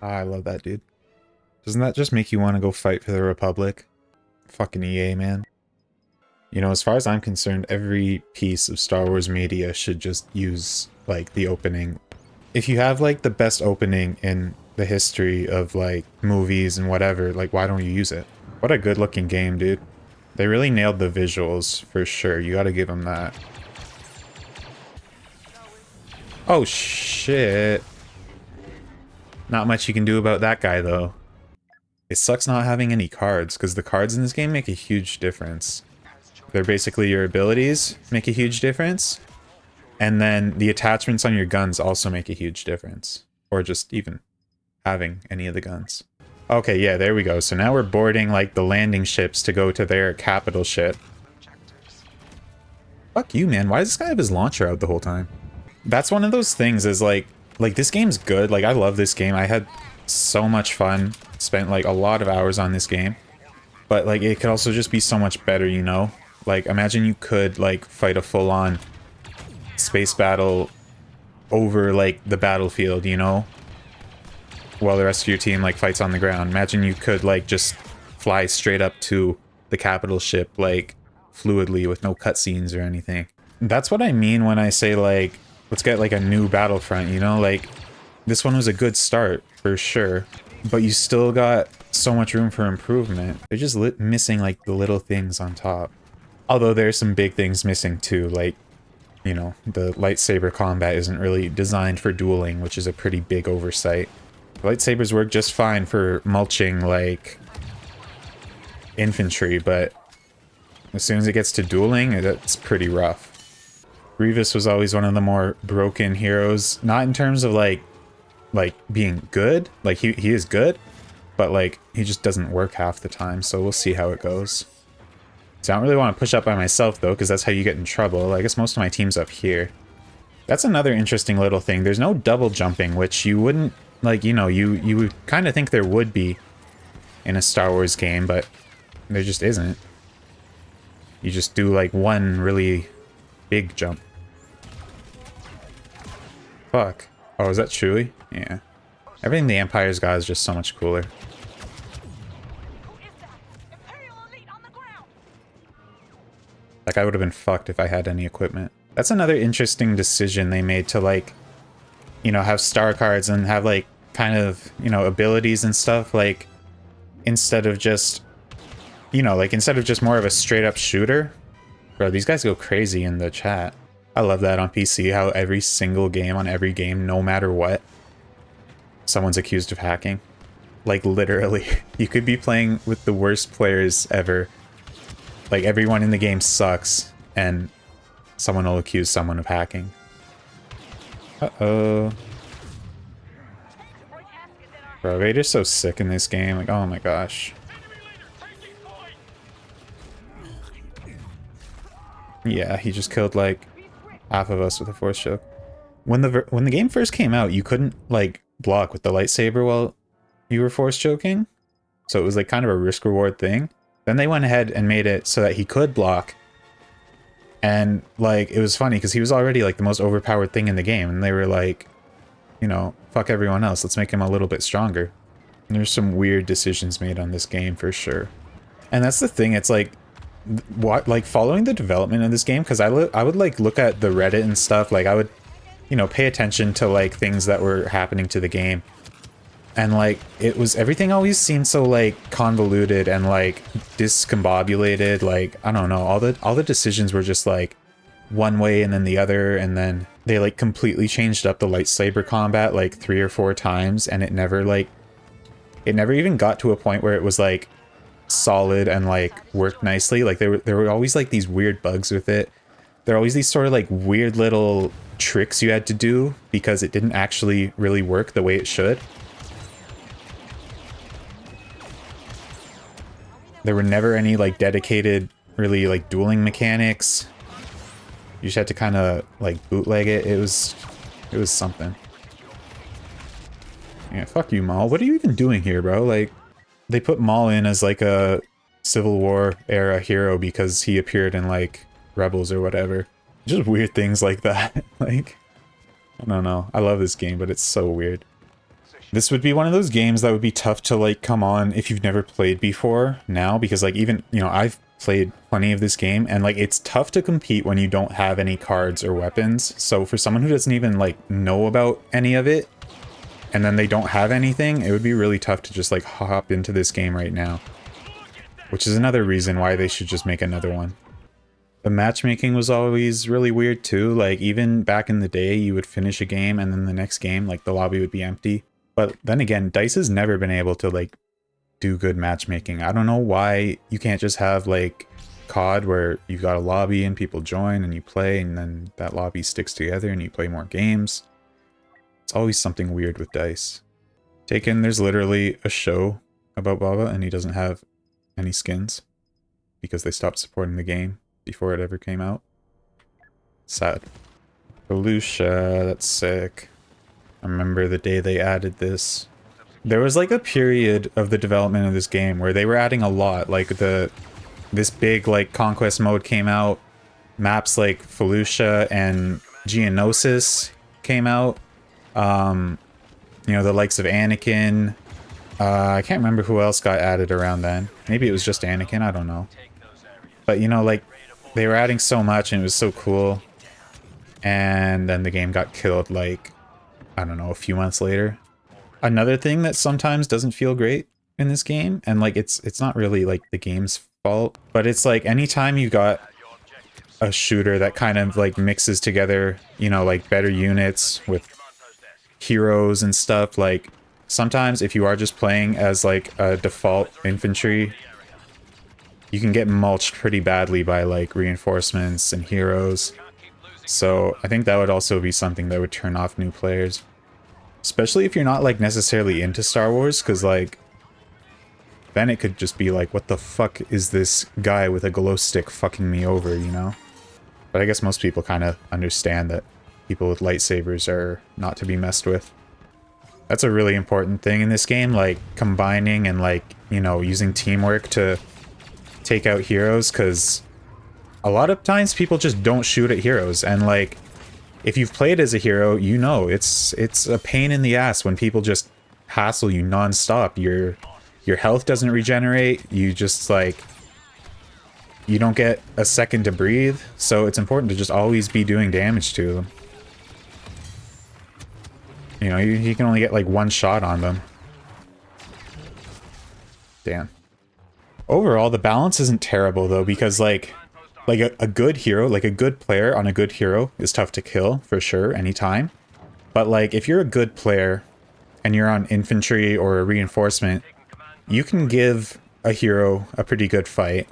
Ah, I love that, dude. Doesn't that just make you want to go fight for the Republic? Fucking EA, man. You know, as far as I'm concerned, every piece of Star Wars media should just use, like, the opening. If you have, like, the best opening in the history of, like, movies and whatever, like, why don't you use it? What a good-looking game, dude. They really nailed the visuals, for sure. You gotta give them that. Oh, shit. Not much you can do about that guy, though. It sucks not having any cards, because the cards in this game make a huge difference. They're basically your abilities make a huge difference, and then the attachments on your guns also make a huge difference. Or just even having any of the guns. Okay, yeah, there we go. So now we're boarding, like, the landing ships to go to their capital ship. Fuck you, man. Why does this guy have his launcher out the whole time? That's one of those things is, like, this game's good. Like, I love this game. I had so much fun. Spent, like, a lot of hours on this game. But, like, it could also just be so much better, you know? Like, imagine you could, like, fight a full-on space battle over, like, the battlefield, you know? While the rest of your team, like, fights on the ground. Imagine you could, like, just fly straight up to the capital ship, like, fluidly with no cutscenes or anything. That's what I mean when I say, like, let's get, like, a new Battlefront, you know? Like, this one was a good start, for sure. But you still got so much room for improvement. They're just missing, like, the little things on top. Although there's some big things missing, too. Like, you know, the lightsaber combat isn't really designed for dueling, which is a pretty big oversight. Lightsabers work just fine for mulching, like, infantry, but as soon as it gets to dueling, it's pretty rough. Grievous was always one of the more broken heroes, not in terms of, like being good. Like, he is good, but, like, he just doesn't work half the time, so we'll see how it goes. So I don't really want to push up by myself, though, because that's how you get in trouble. I guess most of my team's up here. That's another interesting little thing. There's no double jumping, which you wouldn't, like, you know, you would kind of think there would be in a Star Wars game, but there just isn't. You just do, like, one really big jump. Fuck. Oh, is that Chewie? Yeah. Everything the Empire's got is just so much cooler. Like, I would have been fucked if I had any equipment. That's another interesting decision they made to, like, you know, have star cards and have, like, kind of, you know, abilities and stuff, like, instead of just, you know, like, instead of just more of a straight-up shooter. Bro, these guys go crazy in the chat. I love that on PC, how every single game, on every game, no matter what, someone's accused of hacking. Like, literally. You could be playing with the worst players ever. Like, everyone in the game sucks, and someone will accuse someone of hacking. Uh-oh. Bro, Vader's so sick in this game. Like, oh my gosh. Yeah, he just killed, like, half of us with a force choke. When the game first came out, you couldn't, like, block with the lightsaber while you were force choking. So it was, like, kind of a risk-reward thing. Then they went ahead and made it so that he could block. And, like, it was funny because he was already, like, the most overpowered thing in the game. And they were like, you know, fuck everyone else. Let's make him a little bit stronger. And there's some weird decisions made on this game for sure. And that's the thing. It's like, what, like, following the development of this game, because I would, like, look at the Reddit and stuff. Like, I would, you know, pay attention to, like, things that were happening to the game. And, like, it was, everything always seemed so, like, convoluted and, like, discombobulated. Like, I don't know, all the decisions were just, like, one way and then the other, and then they, like, completely changed up the lightsaber combat, like, 3 or 4 times, and it never, like, it never even got to a point where it was, like, solid and, like, worked nicely. Like, there were always, like, these weird bugs with it. There are always these sort of, like, weird little tricks you had to do because it didn't actually really work the way it should. There were never any, like, dedicated, really, like, dueling mechanics. You just had to kind of, like, bootleg it. It was something. Yeah, fuck you, Maul. What are you even doing here, bro? Like, they put Maul in as, like, a Civil War era hero because he appeared in, like, Rebels or whatever. Just weird things like that. Like, I don't know. I love this game, but it's so weird. This would be one of those games that would be tough to like come on if you've never played before now, because like even, you know, I've played plenty of this game and like it's tough to compete when you don't have any cards or weapons. So for someone who doesn't even like know about any of it and then they don't have anything, it would be really tough to just like hop into this game right now. Which is another reason why they should just make another one. The matchmaking was always really weird too. Like even back in the day, you would finish a game and then the next game, like the lobby would be empty. But then again, DICE has never been able to like do good matchmaking. I don't know why you can't just have like COD where you've got a lobby and people join and you play and then that lobby sticks together and you play more games. It's always something weird with DICE. Taken, there's literally a show about Baba and he doesn't have any skins because they stopped supporting the game before it ever came out. Sad. Volusia, that's sick. I remember the day they added this. There was like a period of the development of this game where they were adding a lot. Like this big like conquest mode came out. Maps like Felucia and Geonosis came out. You know, the likes of Anakin. I can't remember who else got added around then. Maybe it was just Anakin, I don't know. But you know, like they were adding so much and it was so cool. And then the game got killed like, I don't know, a few months later. Another thing that sometimes doesn't feel great in this game, and like it's not really like the game's fault, but it's like anytime you got a shooter that kind of like mixes together, you know, like better units with heroes and stuff, like sometimes if you are just playing as like a default infantry, you can get mulched pretty badly by like reinforcements and heroes. So I think that would also be something that would turn off new players. Especially if you're not like necessarily into Star Wars, because like then it could just be like, what the fuck is this guy with a glow stick fucking me over, you know? But I guess most people kind of understand that people with lightsabers are not to be messed with. That's a really important thing in this game, like combining and like, you know, using teamwork to take out heroes, because a lot of times people just don't shoot at heroes, and like if you've played as a hero, you know it's a pain in the ass when people just hassle you non-stop. Your health doesn't regenerate, you just like you don't get a second to breathe, so it's important to just always be doing damage to them. You know, you can only get like one shot on them. Damn. Overall, the balance isn't terrible though, because like a good hero, like a good player on a good hero is tough to kill for sure anytime. But like if you're a good player and you're on infantry or a reinforcement, you can give a hero a pretty good fight.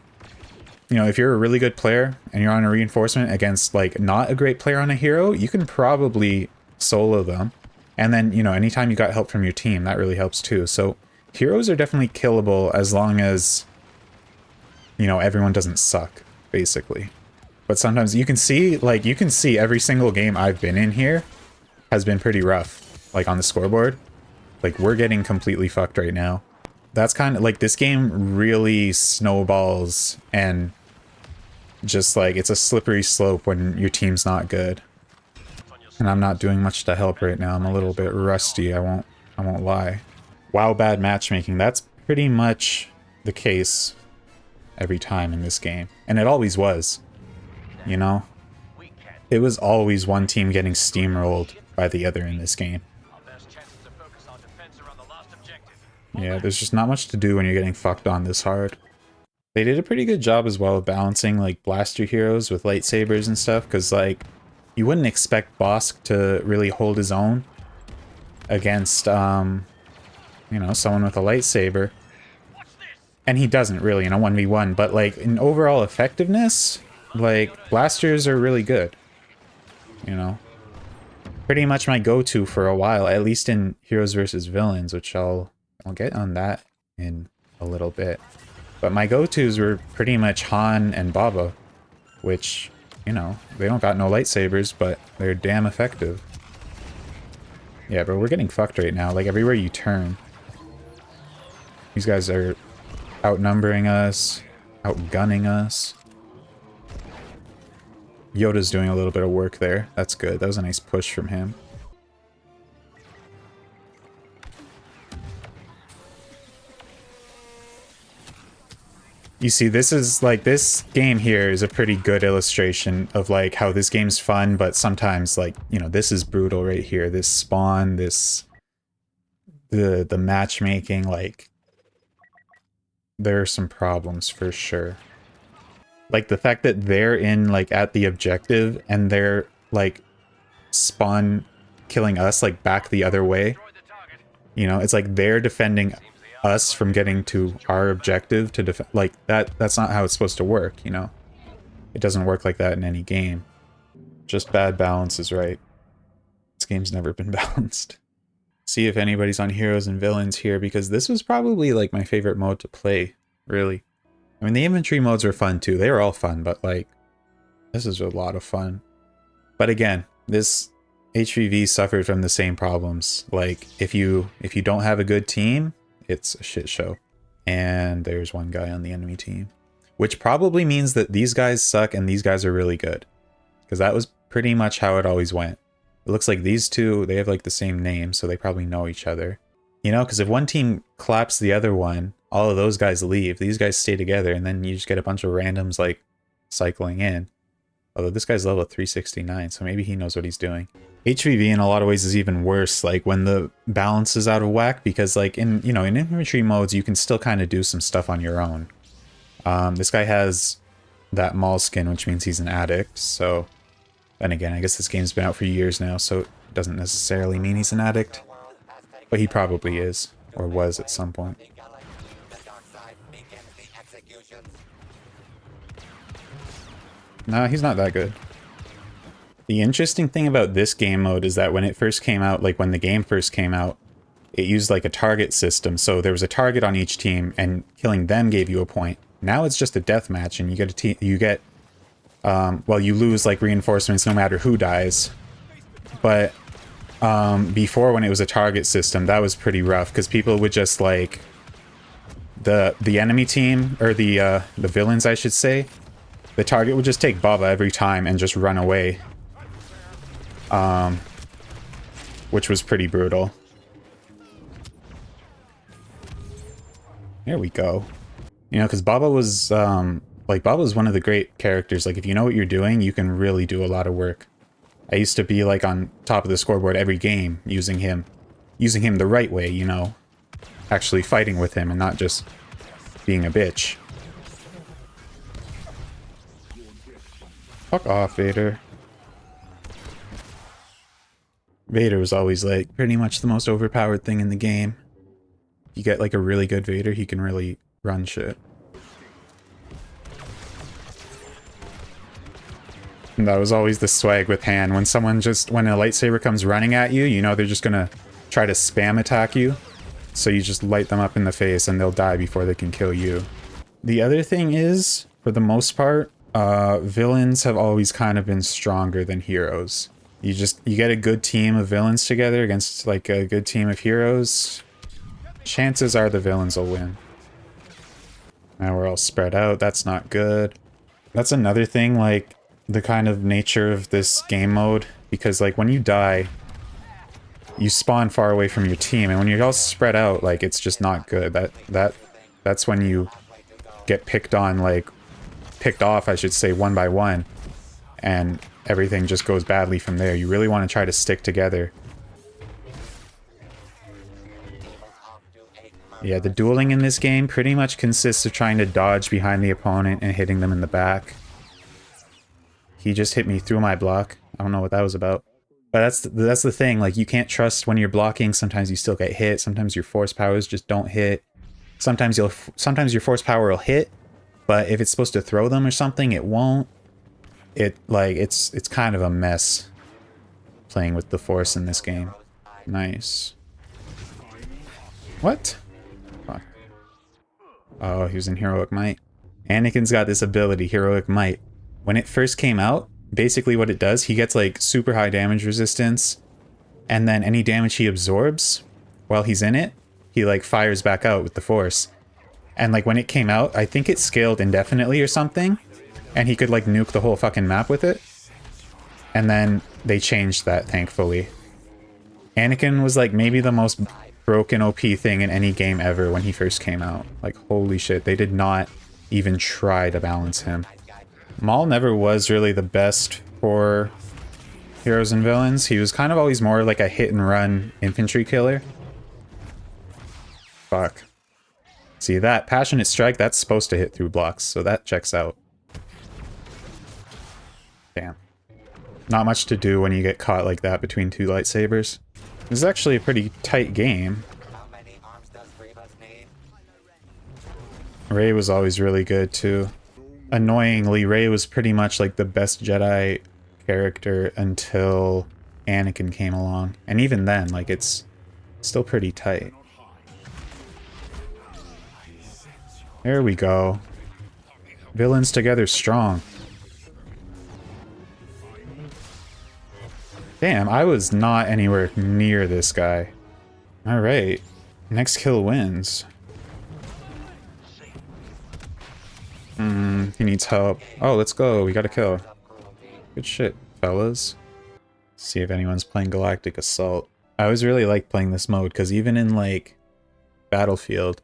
You know, if you're a really good player and you're on a reinforcement against like not a great player on a hero, you can probably solo them. And then, you know, anytime you got help from your team, that really helps too. So heroes are definitely killable as long as, you know, everyone doesn't suck, basically. But sometimes you can see, like, you can see every single game I've been in here has been pretty rough, like on the scoreboard. Like, we're getting completely fucked right now. That's kind of, like, this game really snowballs and just, like, it's a slippery slope when your team's not good. And I'm not doing much to help right now. I'm a little bit rusty, I won't lie. Wow, bad matchmaking. That's pretty much the case every time in this game. And it always was, you know? It was always one team getting steamrolled by the other in this game. Yeah, there's just not much to do when you're getting fucked on this hard. They did a pretty good job as well of balancing like blaster heroes with lightsabers and stuff, because like you wouldn't expect Bosk to really hold his own against you know, someone with a lightsaber. And he doesn't really in a 1v1, but like in overall effectiveness, like blasters are really good. You know? Pretty much my go-to for a while, at least in Heroes versus Villains, which I'll get on that in a little bit. But my go-tos were pretty much Han and Baba, which, you know, they don't got no lightsabers, but they're damn effective. Yeah, but we're getting fucked right now, like everywhere you turn. These guys are outnumbering us, outgunning us. Yoda's doing a little bit of work there. That's good. That was a nice push from him. You see, this is like, this game here is a pretty good illustration of like how this game's fun, but sometimes like, you know, this is brutal right here. This spawn, this, the matchmaking, like, there are some problems for sure. Like the fact that they're in like at the objective and they're like spawn killing us like back the other way. You know, it's like they're defending us from getting to our objective to defend, like that's not how it's supposed to work, you know. It doesn't work like that in any game. Just bad balance is right. This game's never been balanced. See if anybody's on heroes and villains here, because this was probably like my favorite mode to play, really. I mean, the infantry modes were fun too. They were all fun, but like this is a lot of fun. But again, this HVV suffered from the same problems. Like if you don't have a good team, it's a shit show. And there's one guy on the enemy team, which probably means that these guys suck and these guys are really good, because that was pretty much how it always went. It looks like these two, they have like the same name, so they probably know each other. You know, because if one team claps the other one, all of those guys leave. These guys stay together, and then you just get a bunch of randoms like cycling in. Although this guy's level 369, so maybe he knows what he's doing. HVV in a lot of ways is even worse, like when the balance is out of whack, because like in, you know, in infantry modes, you can still kind of do some stuff on your own. This guy has that Maul skin, which means he's an addict, so... And again, I guess this game's been out for years now, so it doesn't necessarily mean he's an addict. But he probably is, or was at some point. No, he's not that good. The interesting thing about this game mode is that when it first came out, like when the game first came out, it used like a target system. So there was a target on each team, and killing them gave you a point. Now it's just a deathmatch, and you get well, you lose like reinforcements no matter who dies. But before, when it was a target system, that was pretty rough, because people would just like the enemy team, or the villains, I should say. The target would just take Baba every time and just run away. Which was pretty brutal. There we go. You know, because Baba was, like, Baba was one of the great characters. Like, if you know what you're doing, you can really do a lot of work. I used to be, like, on top of the scoreboard every game using him. Using him the right way, you know. Actually fighting with him and not just being a bitch. Fuck off, Vader. Vader was always, like, pretty much the most overpowered thing in the game. You get, like, a really good Vader, he can really run shit. And that was always the swag with Han. When someone just, when a lightsaber comes running at you, you know they're just gonna try to spam attack you. So you just light them up in the face and they'll die before they can kill you. The other thing is, for the most part, villains have always kind of been stronger than heroes. You get a good team of villains together against like a good team of heroes, chances are the villains will win. Now we're all spread out, that's not good. That's another thing, like the kind of nature of this game mode, because like when you die, you spawn far away from your team, and when you're all spread out, like it's just not good. That's when you get picked on, like picked off, I should say, one by one, and everything just goes badly from there. You really want to try to stick together. Yeah, the dueling in this game pretty much consists of trying to dodge behind the opponent and hitting them in the back. He just hit me through my block. I don't know what that was about. But that's the thing, like you can't trust when you're blocking. Sometimes you still get hit, sometimes your force powers just don't hit. Sometimes your force power will hit, but if it's supposed to throw them or something, it won't. It's kind of a mess playing with the force in this game. Nice. What? Fuck. Oh, he was in Heroic Might. Anakin's got this ability, Heroic Might. When it first came out, basically what it does, he gets like super high damage resistance, and then any damage he absorbs while he's in it, he like fires back out with the force. And like when it came out, I think it scaled indefinitely or something, and he could like nuke the whole fucking map with it. And then they changed that, thankfully. Anakin was like maybe the most broken OP thing in any game ever when he first came out. Like holy shit, they did not even try to balance him. Maul never was really the best for heroes and villains. He was kind of always more like a hit and run infantry killer. Fuck. See that passionate strike, that's supposed to hit through blocks, so that checks out. Damn. Not much to do when you get caught like that between two lightsabers. This is actually a pretty tight game. Rey was always really good too. Annoyingly, Rey was pretty much like the best Jedi character until Anakin came along. And even then, like, it's still pretty tight. There we go. Villains together strong. Damn, I was not anywhere near this guy. Alright. Next kill wins. He needs help. Oh, let's go. We got a kill. Good shit, fellas. See if anyone's playing Galactic Assault. I always really like playing this mode, because even in, like, Battlefield,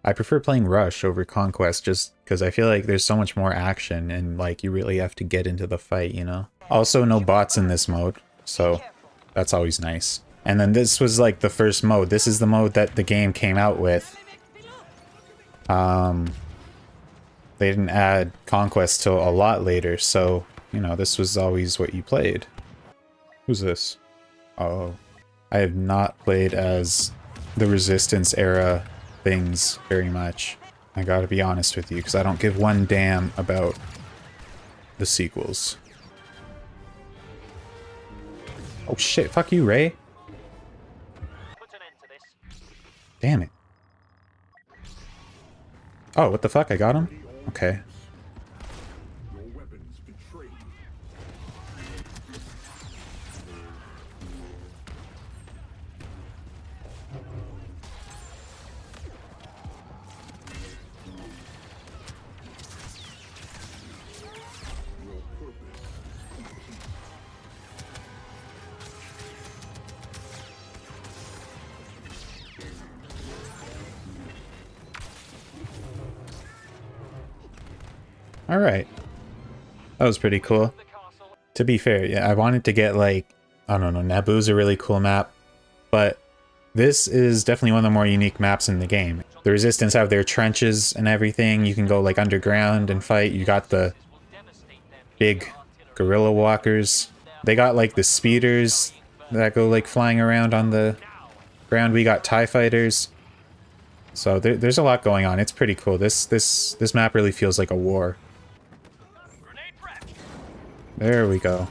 I prefer playing Rush over Conquest, just because I feel like there's so much more action, and, like, you really have to get into the fight, you know? Also, no bots in this mode, so that's always nice. And then this was, like, the first mode. This is the mode that the game came out with. They didn't add Conquest till a lot later, so, you know, this was always what you played. Who's this? Oh. I have not played as the Resistance era things very much. I gotta be honest with you, because I don't give one damn about the sequels. Oh shit, fuck you, Rey. Damn it. Oh, what the fuck? I got him? Okay. Alright. That was pretty cool. To be fair, yeah, I wanted to get, like, I don't know, Naboo's a really cool map, but this is definitely one of the more unique maps in the game. The Resistance have their trenches and everything. You can go, like, underground and fight. You got the big gorilla walkers. They got, like, the speeders that go, like, flying around on the ground. We got TIE fighters. So there's a lot going on. It's pretty cool. This map really feels like a war. There we go.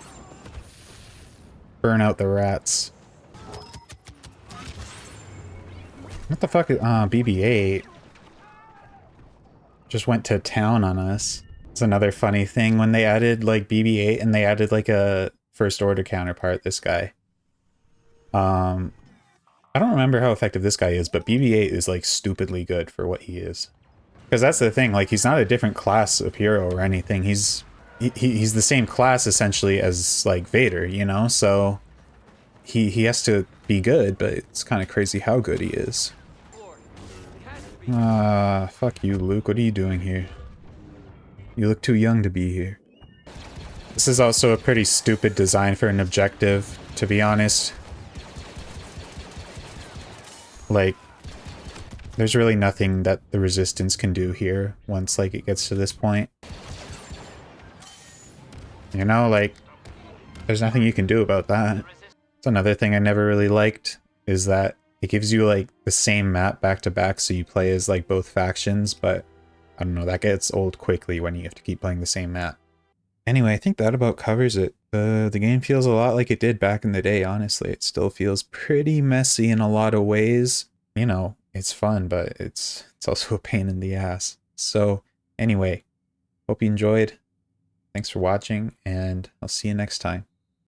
Burn out the rats. What the fuck is... BB-8. Just went to town on us. It's another funny thing when they added, like, BB-8 and they added, like, a First Order counterpart, this guy. I don't remember how effective this guy is, but BB-8 is, like, stupidly good for what he is. Because that's the thing, like, he's not a different class of hero or anything. He's the same class, essentially, as, like, Vader, you know? So, he has to be good, but it's kind of crazy how good he is. Fuck you, Luke. What are you doing here? You look too young to be here. This is also a pretty stupid design for an objective, to be honest. Like, there's really nothing that the Resistance can do here once, like, it gets to this point. You know, like, there's nothing you can do about that. It's another thing I never really liked, is that it gives you, like, the same map back to back, so you play as, like, both factions, but I don't know, that gets old quickly when you have to keep playing the same map. Anyway, I think that about covers it. The game feels a lot like it did back in the day, honestly. It still feels pretty messy in a lot of ways. You know, it's fun, but it's also a pain in the ass. So, anyway, hope you enjoyed. Thanks for watching, and I'll see you next time.